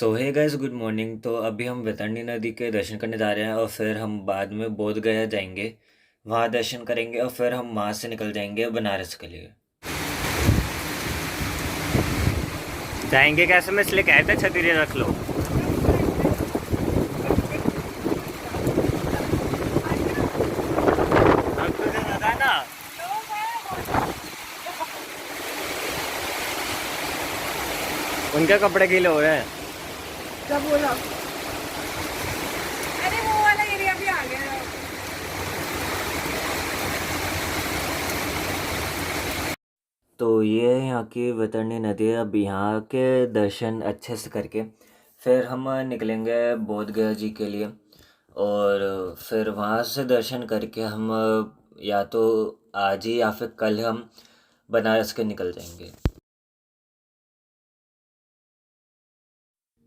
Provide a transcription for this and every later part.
सो hey guys, good morning. तो अभी हम वैतरणी नदी के दर्शन करने जा रहे हैं और फिर हम बाद में बोध गया जाएंगे। वहाँ दर्शन करेंगे और फिर हम वहाँ से निकल जाएंगे बनारस के लिए। जाएंगे कैसे में, इसलिए कहते छतरी रख लो। अब तुझे पता ना उनके कपड़े गीले हो रहे हैं। क्या बोला? अरे वो वाला एरिया भी आ गया है। तो ये यहाँ की वैतरणी नदी है। अब यहाँ के दर्शन अच्छे से करके फिर हम निकलेंगे बोध गया जी के लिए। और फिर वहाँ से दर्शन करके हम या तो आज ही या फिर कल हम बनारस के निकल जाएंगे।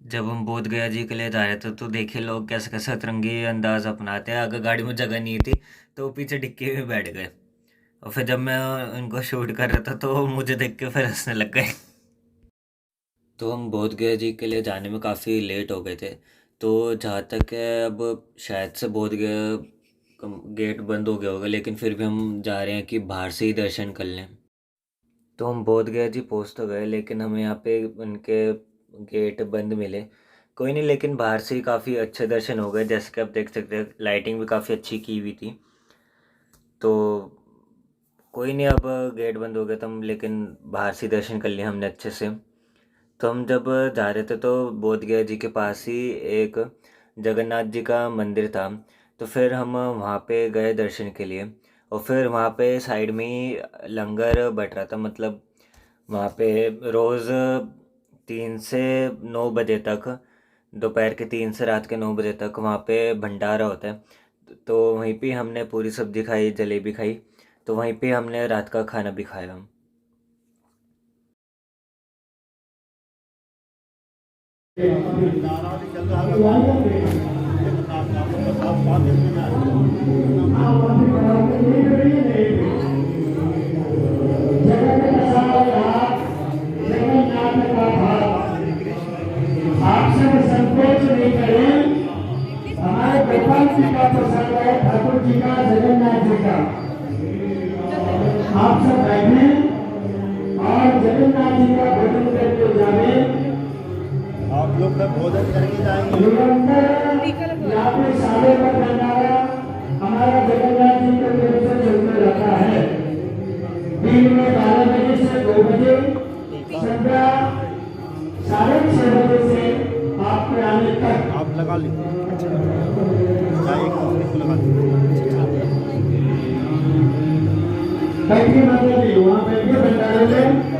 जब हम बोध गया जी के लिए जा रहे थे तो देखिए लोग कैसे कैसे अतरंगी अंदाज अपनाते हैं। अगर गाड़ी में जगह नहीं थी तो वो पीछे डिक्की में बैठ गए। और फिर जब मैं उनको शूट कर रहा था तो वो मुझे देख के फिर हंसने लग गए। तो हम बोध गया जी के लिए जाने में काफ़ी लेट हो गए थे। तो जहाँ तक है अब शायद से बोध गया गेट बंद हो गया होगा, लेकिन फिर भी हम जा रहे हैं कि बाहर से ही दर्शन कर लें। तो हम बोध गया जी पहुँच तो गए, लेकिन हमें यहाँ पे उनके गेट बंद मिले। कोई नहीं, लेकिन बाहर से ही काफ़ी अच्छे दर्शन हो गए। जैसे कि आप देख सकते हैं लाइटिंग भी काफ़ी अच्छी की हुई थी। तो कोई नहीं, अब गेट बंद हो गया तो हम लेकिन बाहर से ही दर्शन कर लिए हमने अच्छे से। तो हम जब जा रहे थे तो बोध गया जी के पास ही एक जगन्नाथ जी का मंदिर था। तो फिर हम वहाँ पे गए दर्शन के लिए। और फिर वहाँ पे साइड में ही लंगर बट रहा था। मतलब वहाँ पे रोज़ 3 से 9 बजे तक, दोपहर के 3 से रात के 9 बजे तक वहाँ पे भंडारा होता है। तो वहीं पे हमने पूरी सब्जी खाई, जलेबी खाई। तो वहीं पे हमने रात का खाना भी खाया। आप सब संकोच नहीं करें। हमारे गोपाल जी का प्रसाद है, ठाकुर जी का, जगन्नाथ जी का। आप सब बैठे और जगन्नाथ जी का भोजन करके जाए। आप लोग तक भोजन करके जाएंगे। निरंतर यहाँ पे साढ़े पर भंडारा हमारा जगन्नाथ जी के तरफ से चलते रहता है। दिन में 12 बजे से 2 बजे, संध्या 6:30 बजे से आपके आने तक। आप लगा लीजिए, बैठिए माता जी, वहाँ बैठिए भंडारे में।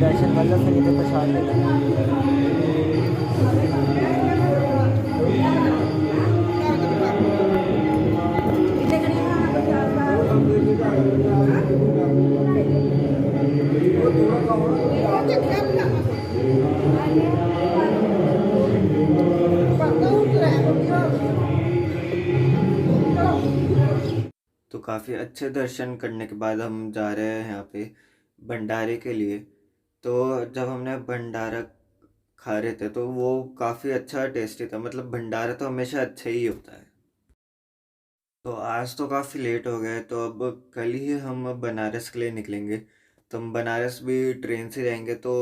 दर्शन मतलब फिर इधर प्रसाद लेना। तो काफ़ी अच्छे दर्शन करने के बाद हम जा रहे हैं यहाँ पे भंडारे के लिए। तो जब हमने भंडारा खा रहे थे तो वो काफ़ी अच्छा टेस्टी था। मतलब भंडारा तो हमेशा अच्छा ही होता है। तो आज तो काफ़ी लेट हो गए, तो अब कल ही हम बनारस के लिए निकलेंगे। तो हम बनारस भी ट्रेन से जाएंगे। तो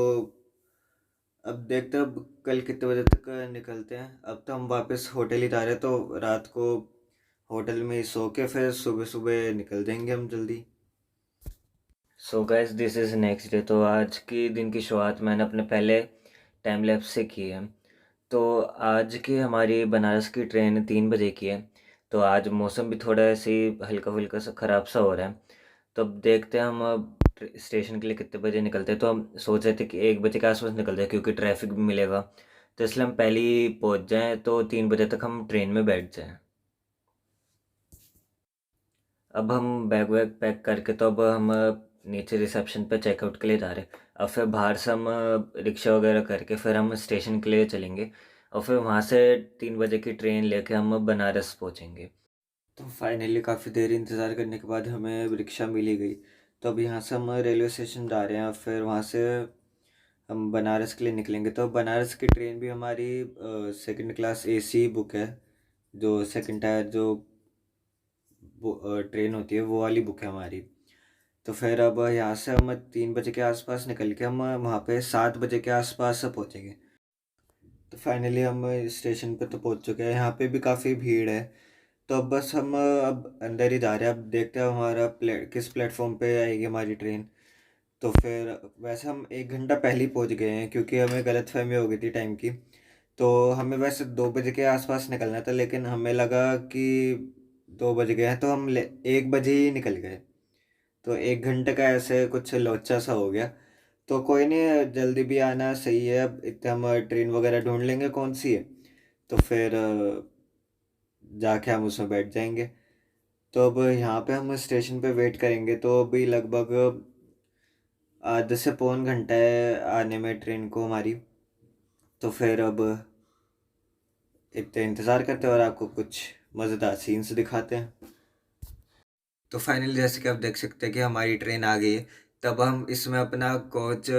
अब देखते हैं अब कल कितने बजे तक निकलते हैं। अब तो हम वापस होटल ही जा रहे हैं, तो रात को होटल में ही सो के फिर सुबह सुबह निकल जाएंगे हम जल्दी। So guys, this is next day. तो आज की दिन की शुरुआत मैंने अपने पहले टाइम लैप्स से की है। तो आज की हमारी बनारस की ट्रेन 3 बजे की है। तो आज मौसम भी थोड़ा ऐसे ही हल्का फुल्का सा ख़राब सा हो रहा है। तो अब देखते हैं हम अब स्टेशन के लिए कितने बजे निकलते हैं। तो हम सोच रहे थे कि 1 बजे के आसपास निकल जाए, क्योंकि ट्रैफिक भी मिलेगा। तो इसलिए हम पहले ही पहुँच जाएँ तो 3 बजे तक हम ट्रेन में बैठ जाएँ। अब हम बैग वैग पैक करके तो अब हम नीचे रिसेप्शन पे चेकआउट के लिए जा रहे हैं। अब फिर बाहर से हम रिक्शा वगैरह करके फिर हम स्टेशन के लिए चलेंगे। और फिर वहाँ से 3 बजे की ट्रेन लेके हम बनारस पहुँचेंगे। तो फाइनली काफ़ी देर इंतज़ार करने के बाद हमें रिक्शा मिल ही गई। तो अब यहाँ से हम रेलवे स्टेशन जा रहे हैं, फिर वहाँ से हम बनारस के लिए निकलेंगे। तो बनारस की ट्रेन भी हमारी सेकंड क्लास एसी बुक है, जो सेकंड टायर जो ट्रेन होती है वो वाली बुक है हमारी। तो फिर अब यहाँ से हम 3 बजे के आसपास निकल के हम वहाँ पे 7 बजे के आसपास पहुँचेंगे। तो फाइनली हम स्टेशन पे तो पहुँच चुके हैं। यहाँ पे भी काफ़ी भीड़ है। तो अब बस हम अब अंदर ही जा रहे हैं। अब देखते हैं हमारा किस प्लेटफॉर्म पे आएगी हमारी ट्रेन। तो फिर वैसे हम 1 घंटा पहले ही पहुँच गए हैं, क्योंकि हमें गलतफहमी हो गई थी टाइम की। तो हमें वैसे 2 बजे के आसपास निकलना था, लेकिन हमें लगा कि 2 बज गए हैं, तो हम 1 बजे ही निकल गए। तो 1 घंटे का ऐसे कुछ लोचा सा हो गया। तो कोई नहीं, जल्दी भी आना सही है। अब इतने हम ट्रेन वगैरह ढूंढ लेंगे कौन सी है, तो फिर जाके हम उसमें बैठ जाएंगे। तो अब यहाँ पे हम स्टेशन पे वेट करेंगे, तो अभी लगभग आधे से पौन घंटा है आने में ट्रेन को हमारी। तो फिर अब इतने इंतज़ार करते हैं और आपको कुछ मज़ेदार सीन्स दिखाते हैं। तो फाइनली जैसे कि आप देख सकते हैं कि हमारी ट्रेन आ गई है। तब हम इसमें अपना कोच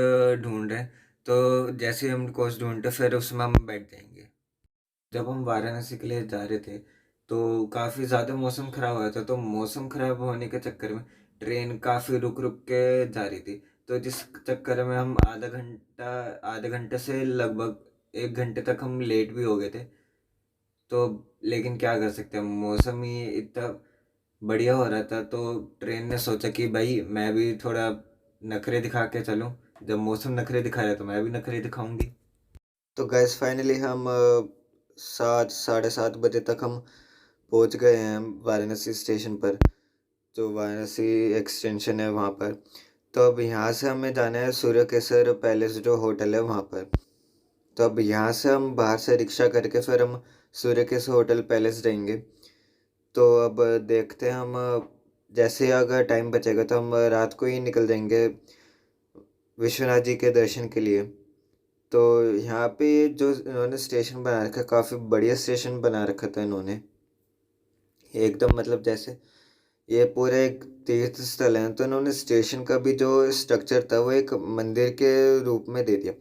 ढूंढ रहे हैं। तो जैसे ही हम कोच ढूंढते फिर उसमें हम बैठ जाएंगे। जब हम वाराणसी के लिए जा रहे थे तो काफ़ी ज़्यादा मौसम ख़राब हो रहा था। तो मौसम ख़राब होने के चक्कर में ट्रेन काफ़ी रुक रुक के जा रही थी। तो जिस चक्कर में हम आधे घंटे से लगभग 1 घंटे तक हम लेट भी हो गए थे। तो लेकिन क्या कर सकते हैं, मौसम ही इतना बढ़िया हो रहा था। तो ट्रेन ने सोचा कि भाई मैं भी थोड़ा नखरे दिखा के चलूं। जब मौसम नखरे दिखा रहा है तो मैं भी नखरे दिखाऊंगी। तो गैस फाइनली हम 7 साढ़े 7 बजे तक हम पहुंच गए हैं वाराणसी स्टेशन पर, जो वाराणसी एक्सटेंशन है वहाँ पर। तो अब यहाँ से हमें जाना है सूर्य केसर पैलेस जो होटल है वहाँ पर। तो अब यहाँ से हम बाहर से रिक्शा करके फिर हम सूर्य केसर होटल पैलेस जाएंगे। तो अब देखते हैं हम जैसे ही अगर टाइम बचेगा तो हम रात को ही निकल जाएंगे विश्वनाथ जी के दर्शन के लिए। तो यहाँ पे जो इन्होंने स्टेशन बना रखा है, काफ़ी बढ़िया स्टेशन बना रखा था इन्होंने एकदम, मतलब जैसे ये पूरे एक तीर्थ स्थल है, तो इन्होंने स्टेशन का भी जो स्ट्रक्चर था वो एक मंदिर के रूप में दे दिया।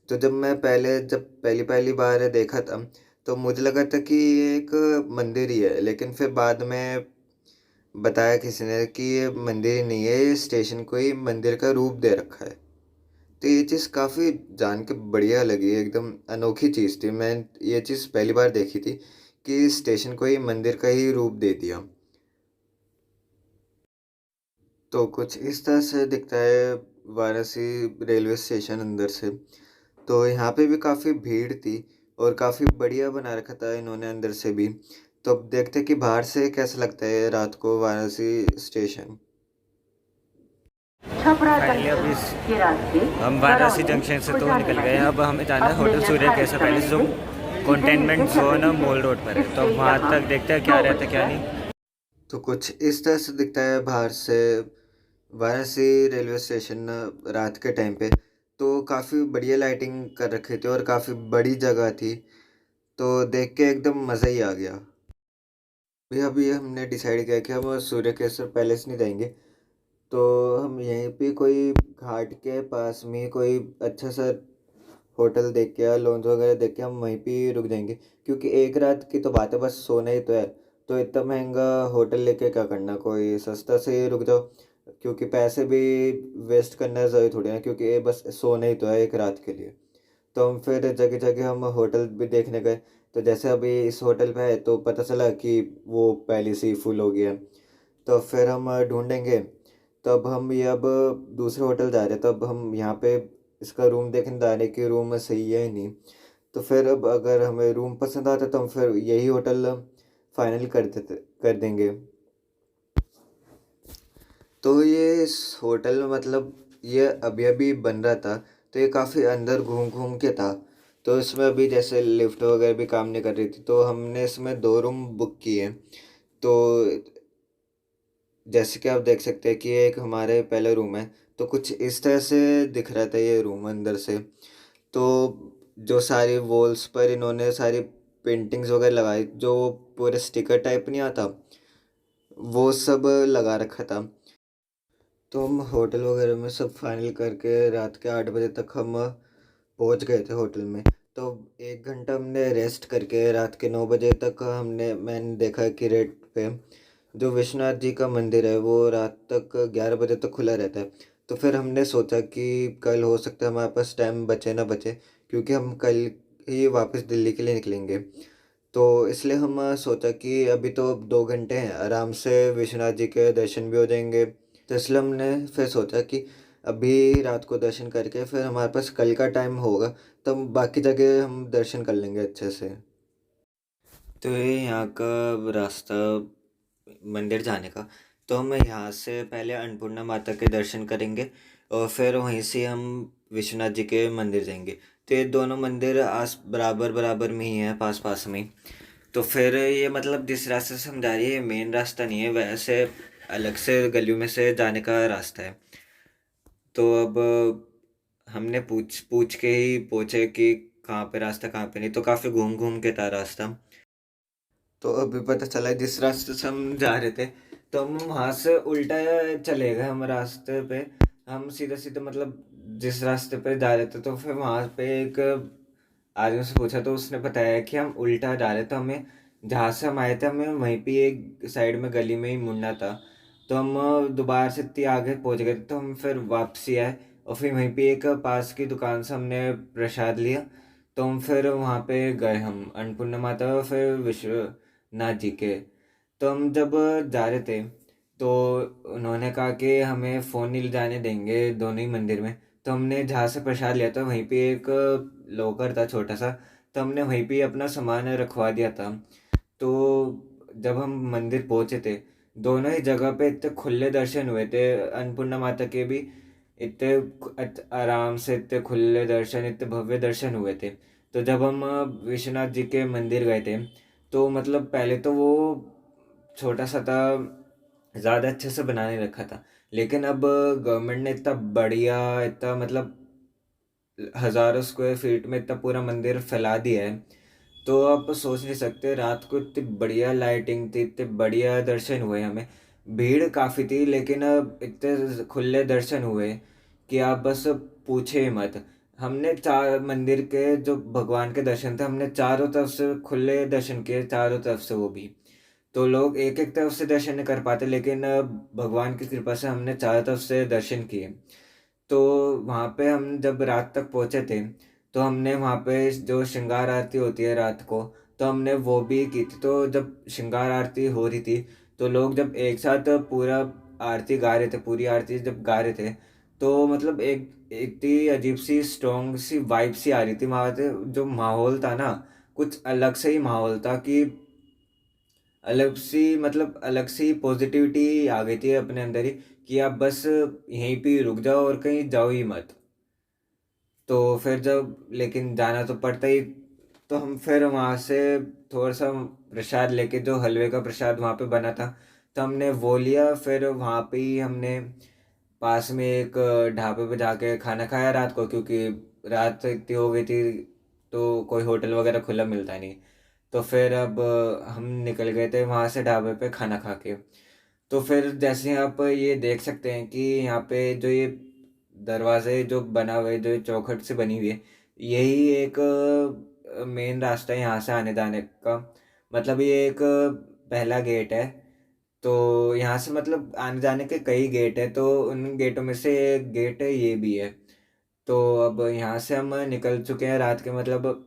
तो जब पहली पहली बार देखा था तो मुझे लगा था कि ये एक मंदिर ही है, लेकिन फिर बाद में बताया किसी ने कि ये मंदिर ही नहीं है, ये स्टेशन को ही मंदिर का रूप दे रखा है। तो ये चीज़ काफ़ी जान के बढ़िया लगी, एकदम अनोखी चीज़ थी। मैं ये चीज़ पहली बार देखी थी कि स्टेशन को ही मंदिर का ही रूप दे दिया। तो कुछ इस तरह से दिखता है वाराणसी रेलवे स्टेशन अंदर से। तो यहाँ पे भी काफ़ी भीड़ थी और काफ़ी बढ़िया बना रखा था इन्होंने अंदर से भी। तो अब देखते हैं कि बाहर से कैसा लगता है रात को वाराणसी स्टेशन। फाइनली अब इस हम वाराणसी जंक्शन से तो निकल गए हैं। अब हमें जाना है होटल सूर्य केसर पैलेस, जो कंटेनमेंट जोन मोल रोड पर है। तो वहाँ तक देखते हैं क्या रहता है क्या नहीं। तो कुछ इस तरह से दिखता है बाहर से वाराणसी रेलवे स्टेशन रात के टाइम पे। तो काफ़ी बढ़िया लाइटिंग कर रखे थे और काफ़ी बड़ी जगह थी, तो देख के एकदम मज़ा ही आ गया। अभी हमने डिसाइड किया कि हम सूर्य केसर पैलेस नहीं जाएंगे, तो हम यहीं पे कोई घाट के पास में कोई अच्छा सा होटल देख के या लॉन्च वगैरह देख के हम वहीं पे ही रुक जाएंगे। क्योंकि एक रात की तो बात है, बस सोना ही तो है। तो इतना महंगा होटल लेके क्या करना, कोई सस्ता से ही रुक जाओ। क्योंकि पैसे भी वेस्ट करना ज़रूरी थोड़ी ना, क्योंकि ये बस सोना ही तो है एक रात के लिए। तो हम फिर जगह जगह हम होटल भी देखने गए। तो जैसे अभी इस होटल पे है तो पता चला कि वो पहले से ही फुल हो गया। तो फिर हम ढूंढेंगे। तब हम ये अब दूसरे होटल जा रहे हैं, तब हम यहाँ पे इसका रूम देखने जा रहे हैं कि रूम सही है या नहीं। तो फिर अब अगर हमें रूम पसंद आता तो हम फिर यही होटल फाइनल कर देंगे। तो ये इस होटल में मतलब ये अभी अभी बन रहा था, तो ये काफ़ी अंदर घूम घूम के था। तो इसमें अभी जैसे लिफ्ट वगैरह भी काम नहीं कर रही थी, तो हमने इसमें 2 रूम बुक किए। तो जैसे कि आप देख सकते हैं कि ये एक हमारे पहले रूम है। तो कुछ इस तरह से दिख रहा था ये रूम अंदर से। तो जो सारी वॉल्स पर इन्होंने सारी पेंटिंग्स वगैरह लगाई, जो पूरे स्टिकर टाइप नहीं आता, वो सब लगा रखा था। तो हम होटल वगैरह में सब फाइनल करके रात के 8 बजे तक हम पहुंच गए थे होटल में। तो 1 घंटा हमने रेस्ट करके रात के 9 बजे तक मैंने देखा कि रेट पे जो विश्वनाथ जी का मंदिर है वो रात तक 11 बजे तक खुला रहता है। तो फिर हमने सोचा कि कल हो सकता है हमारे पास टाइम बचे ना बचे, क्योंकि हम कल ही वापस दिल्ली के लिए निकलेंगे। तो इसलिए हम सोचा कि अभी तो 2 घंटे हैं, आराम से विश्वनाथ जी के दर्शन भी हो जाएंगे। तो इसलिए हमने फिर सोचा कि अभी रात को दर्शन करके फिर हमारे पास कल का टाइम होगा, तो हम बाकी जगह हम दर्शन कर लेंगे अच्छे से। तो ये यहाँ का रास्ता मंदिर जाने का, तो हम यहाँ से पहले अन्नपूर्णा माता के दर्शन करेंगे और फिर वहीं से हम विश्वनाथ जी के मंदिर जाएंगे। तो ये दोनों मंदिर आस बराबर बराबर में ही हैं, पास पास में ही। तो फिर ये मतलब जिस रास्ते से हम जा रहे हैं ये मेन रास्ता नहीं है, वैसे अलग से गलियों में से जाने का रास्ता है। तो अब हमने पूछ पूछ के ही पूछे कि कहाँ पे रास्ता कहाँ पे नहीं, तो काफ़ी घूम घूम के था रास्ता। तो अभी पता चला जिस रास्ते से हम जा रहे थे तो हम वहाँ से उल्टा चले गए हम रास्ते पे। हम सीधे सीधे मतलब जिस रास्ते पे जा रहे थे, तो फिर वहाँ पे एक आदमी से पूछा तो उसने बताया कि हम उल्टा जा रहे थे, हमें जहाँ से हम आए थे हमें वहीं पे एक साइड में गली में ही मुड़ना था। तो हम दोबारा से इतनी आगे पहुँच गए थे, तो हम फिर वापसी आए और फिर वहीं पे एक पास की दुकान से हमने प्रसाद लिया। तो हम फिर वहाँ पे गए हम अन्नपूर्णा माता और फिर विश्वनाथ जी के। तो हम जब जा रहे थे तो उन्होंने कहा कि हमें फ़ोन नहीं ले जाने देंगे दोनों ही मंदिर में। तो हमने जहाँ से प्रसाद लिया था वहीं पे एक लॉकर था छोटा सा, तो हमने वहीं पे अपना सामान रखवा दिया था। तो जब हम मंदिर पहुंचे थे, दोनों ही जगह पे इतने खुले दर्शन हुए थे, अन्नपूर्णा माता के भी इतने आराम से इतने खुले दर्शन, इतने भव्य दर्शन हुए थे। तो जब हम विश्वनाथ जी के मंदिर गए थे तो मतलब पहले तो वो छोटा सा था, ज़्यादा अच्छे से बनाने रखा था, लेकिन अब गवर्नमेंट ने इतना बढ़िया, इतना मतलब हज़ारों स्क्वायर फीट में इतना पूरा मंदिर फैला दिया है। तो आप सोच नहीं सकते, रात को इतनी बढ़िया लाइटिंग थी, इतने बढ़िया दर्शन हुए हमें। भीड़ काफ़ी थी लेकिन अब इतने खुले दर्शन हुए कि आप बस पूछे ही मत। हमने चार मंदिर के जो भगवान के दर्शन थे हमने चारों तरफ से खुले दर्शन किए, चारों तरफ से वो भी। तो लोग एक एक तरफ से दर्शन नहीं कर पाते, लेकिन भगवान की कृपा से हमने चारों तरफ से दर्शन किए। तो वहाँ पे हम जब रात तक पहुँचे थे तो हमने वहाँ पे जो श्रृंगार आरती होती है रात को, तो हमने वो भी की थी। तो जब श्रृंगार आरती हो रही थी तो लोग जब एक साथ पूरा आरती गा रहे थे, पूरी आरती जब गा रहे थे, तो मतलब एक इतनी अजीब सी स्ट्रॉन्ग सी वाइब सी आ रही थी वहाँ से। जो माहौल था ना, कुछ अलग से ही माहौल था कि अलग सी मतलब अलग सी पॉजिटिविटी आ गई थी अपने अंदर ही कि आप बस यहीं पे ही रुक जाओ और कहीं जाओ ही मत। तो फिर जब लेकिन जाना तो पड़ता ही, तो हम फिर वहाँ से थोड़ा सा प्रसाद लेके, जो हलवे का प्रसाद वहाँ पे बना था, तो हमने वो लिया। फिर वहाँ पे ही हमने पास में एक ढाबे पे जाके खाना खाया रात को, क्योंकि रात इतनी हो गई थी तो कोई होटल वगैरह खुला मिलता नहीं। तो फिर अब हम निकल गए थे वहाँ से ढाबे पे खाना खा के। तो फिर जैसे आप ये देख सकते हैं कि यहाँ पे जो ये दरवाजे जो बना हुआ है, जो ये चौखट से बनी हुई है, यही एक मेन रास्ता है यहाँ से आने जाने का। मतलब ये एक पहला गेट है। तो यहाँ से मतलब आने जाने के कई गेट है, तो उन गेटों में से एक गेट है, ये भी है। तो अब यहाँ से हम निकल चुके हैं रात के मतलब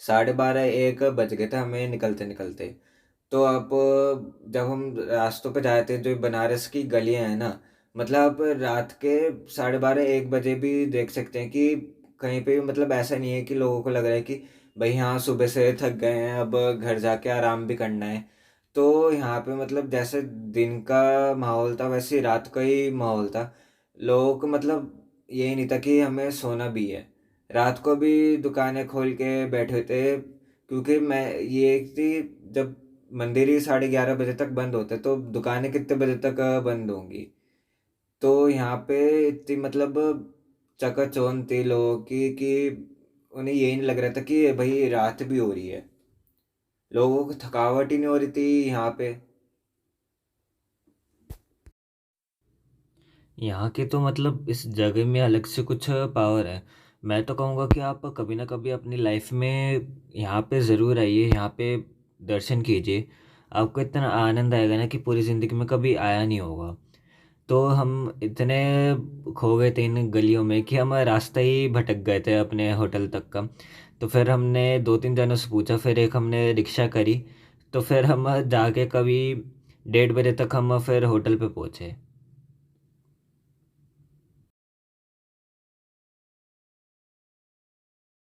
12:30 1 बज गए थे हमें निकलते निकलते। तो अब जब हम रास्तों पे जाए थे, जो बनारस की गलियां हैं ना, मतलब रात के 12:30 1 बजे भी देख सकते हैं कि कहीं पे भी मतलब ऐसा नहीं है कि लोगों को लग रहा है कि भाई हाँ सुबह से थक गए हैं अब घर जाके आराम भी करना है। तो यहाँ पे मतलब जैसे दिन का माहौल था वैसे ही रात का ही माहौल था। लोगों को मतलब यही नहीं था कि हमें सोना भी है, रात को भी दुकानें खोल के बैठे थे। क्योंकि मैं ये थी, जब मंदिर ही 11:30 बजे तक बंद होते तो दुकानें कितने बजे तक बंद होंगी। तो यहाँ पे इतनी मतलब चकाचौंध थी लोगों की कि उन्हें यही नहीं लग रहा था कि भाई रात भी हो रही है। लोगों को थकावट ही नहीं हो रही थी यहाँ पे। यहाँ की तो मतलब इस जगह में अलग से कुछ पावर है। मैं तो कहूँगा कि आप कभी ना कभी अपनी लाइफ में यहाँ पे ज़रूर आइए, यहाँ पे दर्शन कीजिए। आपको इतना आनंद आएगा ना कि पूरी ज़िंदगी में कभी आया नहीं होगा। तो हम इतने खो गए थे इन गलियों में कि हम रास्ता ही भटक गए थे अपने होटल तक का। तो फिर हमने दो तीन जनों से पूछा, फिर एक हमने रिक्शा करी। तो फिर हम जाके कभी 1:30 बजे तक हम फिर होटल पे पहुँचे।